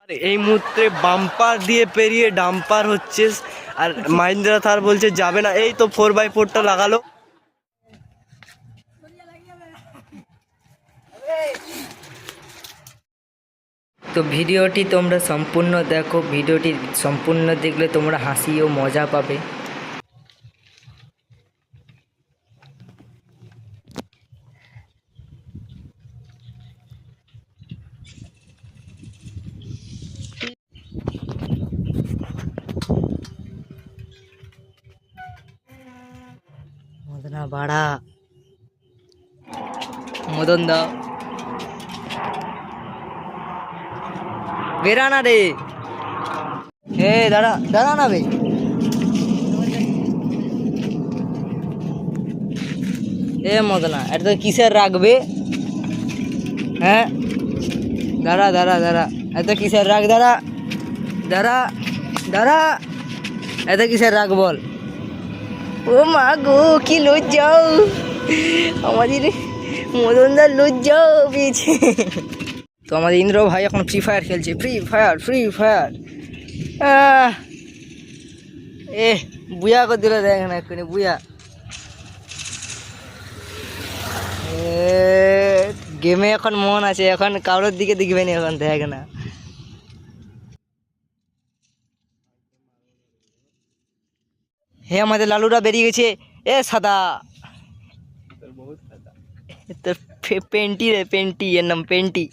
এই মুহূর্তে বাম্পার দিয়ে পেরিয়ে ডাম্পার হচ্ছে, আর মাহিন্দ্রা থার বলছে যাবে না। এই তো 4x4টা লাগালো। তো ভিডিওটি তোমরা সম্পূর্ণ দেখো, ভিডিওটি সম্পূর্ণ দেখলে তোমরা হাসি ও মজা পাবে। মদনা বাড়া, মদন দা বেরা না রে, দাঁড়া দাঁড়া না বে। মদনা এটা তো কিসের রাখবে? হ্যাঁ দাঁড়া দাঁড়া দাঁড়া, এত কিসের রাখ? দাঁড়া দাঁড়া দাঁড়া, এত কিসের রাখ বল? ও মা গো, কি লজ্জাও আমাদের মদনদার, লজ্জাও পেয়েছে। তো আমাদের ইন্দ্র ভাই এখন ফ্রি ফায়ার খেলছে, ফ্রি ফায়ার। বুয়া করে দিল, দেখ না এক্ষুনি বুয়া। গেমে এখন মন আছে, এখন কারোর দিকে দেখবে না, এখন দেখ না। আমাদের লালুরা বেরিয়ে গেছে। সাদা তোর পেন্টি রে, পেন্টি, এর নাম পেন্টি।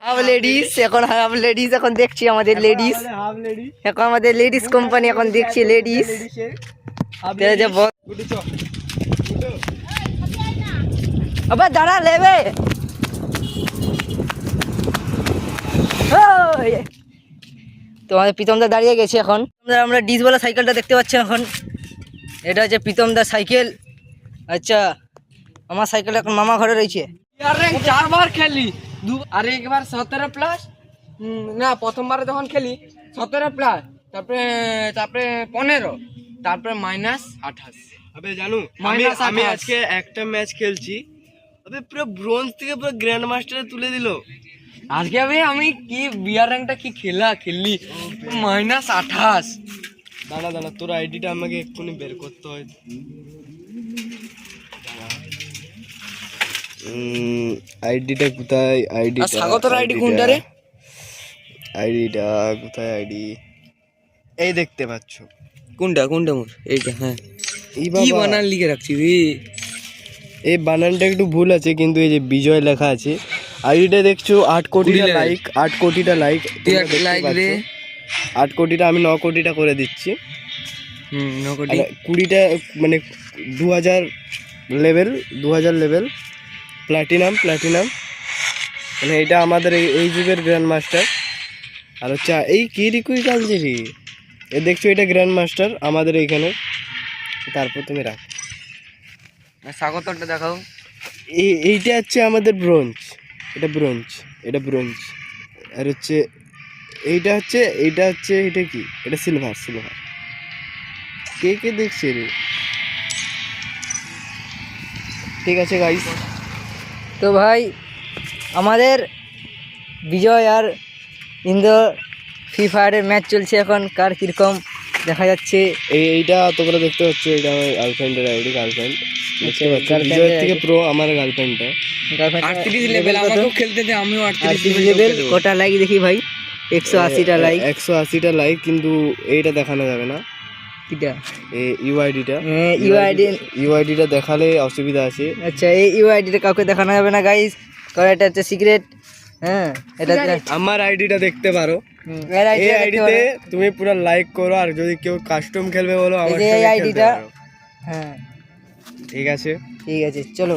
হাফ লেডিস, এখন দেখছি আমাদের লেডিস, এখন আমাদের লেডিস কোম্পানি এখন দেখছি লেডিস। আবার দাঁড়া লেবে। তো আমাদের প্রীতমদা দাঁড়িয়ে গেছে এখন। আমরা ডিসওয়ালা সাইকেলটা দেখতে পাচ্ছি এখন, এটা হচ্ছে প্রীতমদার সাইকেল। আচ্ছা, আমার সাইকেল এখন মামা ঘরে রয়েছে। 4বার খেলি, আর একবার 17+, না প্রথমবারে যখন খেলি 17+, তারপরে 15, তারপরে -28। আবে জানো, আমি আজকে একটা ম্যাচ খেলছি, আবে পুরো ব্রোঞ্জ থেকে পুরো গ্র্যান্ড মাস্টারে তুলে দিল আজকে। আমি কি বিয়ার র্যাঙ্কটা কি খেললি, -28। দাঁড়া দাঁড়া, তোর আইডিটা আমাকে এক্ষুনি বের করতে হয়। আইডিটা কোথায়? আইডিটা স্বাগতর আইডি কোনটা রে? আইডিটা কোথায়? আইডি এই দেখতে পাচ্ছ। কোনটা মোর? এইটা। হ্যাঁ, কি বানান লিখে রাখছি রে? এই বানানটা একটু ভুল আছে, কিন্তু এই যে বিজয় লেখা আছে। আইডিটা দেখছো 8 কোটিটা লাইক, 8 কোটিটা লাইক। তুই একটা লাইক দে। 8 কোটিটা আমি 9 কোটিটা করে দিচ্ছি। 9 কোটি 20টা, মানে 2000 লেভেল প্ল্যাটিনাম, মানে এটা আমাদের এই যুগের গ্র্যান্ড মাস্টার। আর হচ্ছে এই কি রিকুই কালছে রে, এ দেখছো এটা গ্র্যান্ড মাস্টার আমাদের এইখানে। তারপর তুমি রাখ, স্বাগতটা দেখাও। এইটা হচ্ছে আমাদের ব্রোঞ্জ, এটা ব্রোঞ্জ। আর হচ্ছে এইটা হচ্ছে এটা কি? এটা সিলভার। কে দেখছে রে? ঠিক আছে গাইস। তো ভাই আমাদের বিজয় আর ইন্দ্র ফ্রি ফায়ারের ম্যাচ চলছে এখন, কার কিরকম দেখা যাচ্ছে। এইটা তোমরা দেখতে পাচ্ছ, এটা আমার গার্লফ্রেন্ডের আইডি। গার্লফ্রেন্ড দেখতে পাচ্ছ, বিজয়ের থেকে প্রো আমার গার্লফ্রেন্ডটা। 38 লেভেল, আমাকেও খেলতে দে, আমিও 38 লেভেল। কটা লাইক দেখি ভাই? 180টা লাইক। 180টা লাইক, কিন্তু এইটা দেখানো যাবে না। কিটা? ইউআইডিটা দেখালে অসুবিধা আছে। আচ্ছা, এই ইউআইডিটা কাউকে দেখানো যাবে না গাইস, কারণ এটা হচ্ছে সিক্রেট। এটা আমার আইডিটা দেখতে পারো। এই আইডিতে তুমি পুরো লাইক করো, আর যদি কেউ কাস্টম খেলবে বলো আমার সাথে এই আইডিটা। ঠিক আছে চলো।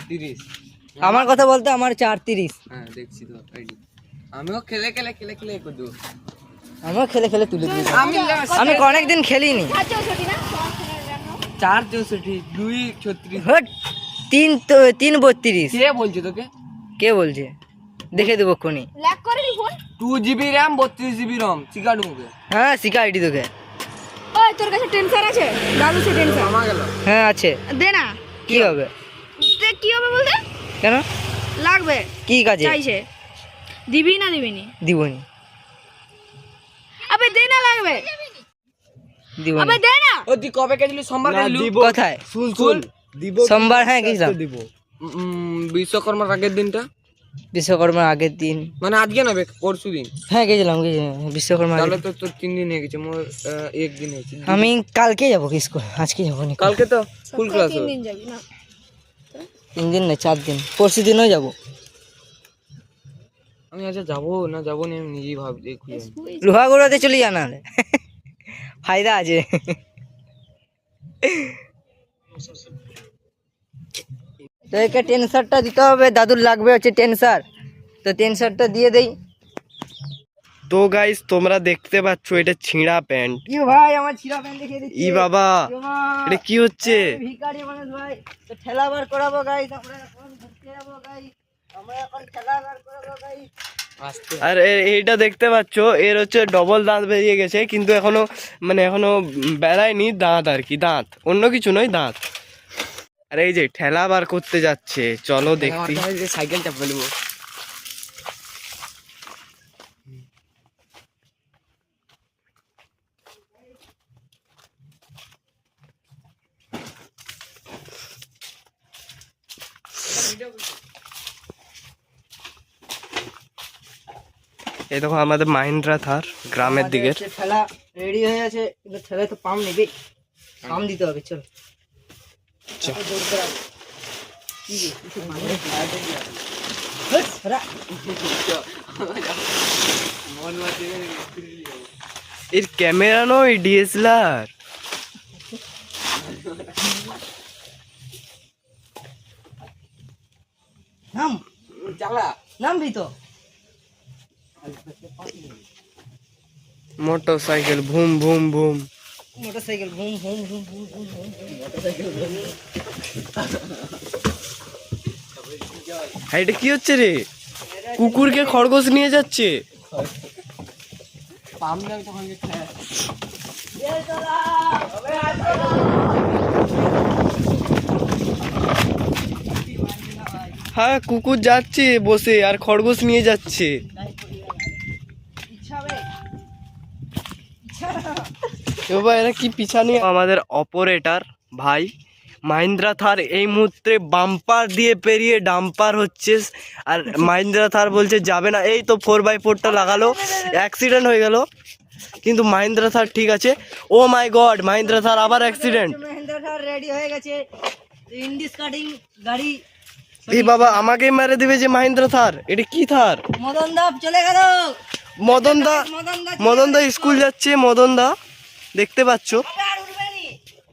30। আমার কথা বলতে আমার 430। হ্যাঁ দেখছি তো আইডি। আমিও খেলে করে দেবো। আমিও খেলে তুলে দিয়েছি। আমি অনেকদিন খেলিনি। 464, 236। হট, 332। কে বলছে তোকে? কে বলছে? দেখে দেবো কোনি। 2GB RAM, 32GB ROM। শিখাড়ু মুখে। হ্যাঁ, শিখা আইডি তোকে। ওই তোর কাছে টেনসার আছে? দাদু সে টেনসার মামা গেল। হ্যাঁ আছে। দে না। কি হবে? কি হবে বলতে? কেন লাগবে কি কাজে? চাইছে দিবি না দিবিনি? দিবনি, আবে দে না লাগবে, দিবনি। আবে দে না। ও তুই কবে গেছিলি? সোমবার না, গেছিলি? দিব। কোথায়? শুন দিব। সোমবার, হ্যাঁ, গেছিলাম। দিব। বিশ্বকর্মার আগের দিনটা, বিশ্বকর্মার আগের দিন, মানে আজকে না পরশু দিন। হ্যাঁ গেছিলাম বিশ্বকর্মা তাহলে আগের তো তোর 3 দিন হয়ে গেছে, মোর 1 দিন হয়েছে। দিন। আমি কালকে যাবো স্কুল, আজকে যাবো না। কালকে তো ফুল ক্লাস তিন হবে। দিন যাবি না? 3 দিন না 4 দিন, পরশু দিনও যাবো। আমি আচ্ছা যাবো না যাবো না আমি নিজেই ভাবছি খুঁজে। লোহাগড়াতে চলে যা না হলে। ফায়দা আছে। তো একে টেনসারটা দিতে হবে, দাদুর লাগবে হচ্ছে টেনসার, তো টেনসারটা দিয়ে দেই। তো গাইস তোমরা দেখতে পাচ্ছ এটা ছিঁড়া প্যান্ট। কি ভাই, আমার ছিঁড়া প্যান্ট দেখিয়ে দিচ্ছি। ই বাবা, এটা কি হচ্ছে? ভিখারি মানুষ ভাই, তো ঠেলা বার করাবো গাইস, আমরা এখন ঘুরতে যাবো গাইস, আমরা এখন ঠেলা বার করাবো গাইস। আর এইটা দেখতে পাচ্ছ, এর হচ্ছে ডবল দাঁত বেরিয়ে গেছে, কিন্তু এখনো মানে এখনো বেড়ায়নি দাঁত আর কি, দাঁত অন্য কিছু নয়, দাঁত। আর এই যে ঠেলা বার করতে যাচ্ছে, চলো দেখি। সাইকেল চাপ ফেলবো। এই দেখো আমাদের মাহিন্দ্রা থার গ্রামের দিকের। আমাদের হচ্ছে ঠেলা রেডি হয়ে আছে, কিন্তু ঠেলায় তো পাম্প নেবে, পাম্প দিতে হবে। চল এর ক্যামেরা নয়, ডিএসএলআর। নাম চালা নামবি তো। মোটরসাইকেল ভুম ভুম ভুম। মোটরসাইকেল ঘুম ঘুম ঘুম ঘুম ঘুম ঘুম মোটরসাইকেল ঘুম। হ্যাঁ, এটা কি হচ্ছে রে? কুকুরকে খরগোশ নিয়ে যাচ্ছে। হ্যাঁ, কুকুর যাচ্ছে বসে আর খরগোশ নিয়ে যাচ্ছে। এবার এরা কি পিছানি। আমাদের অপারেটর ভাই মাহিন্দ্রা থার এই মুহূর্তে বাম্পার দিয়ে পেরিয়ে ডাম্পার হচ্ছে, আর মাহিন্দ্রা থার বলছে যাবে না। এই তো 4x4টা লাগালো, অ্যাক্সিডেন্ট হয়ে গেল, কিন্তু মাহিন্দ্রা থার ঠিক আছে। ও মাই গড, মাহিন্দ্রা থার আবার অ্যাক্সিডেন্ট। মহিন্দ্রা থার রেডি হয়ে গেছে, ইন্ডিস কাটিং গাড়ি। এই বাবা আমাকেই মেরে দিবে যে মাহিন্দ্রা থার। এটা কি থার? মদন দা চলে গেল। মদন দা, মদন দা মদন দা স্কুল যাচ্ছে। মদন দা দেখতে পাচ্ছ, আর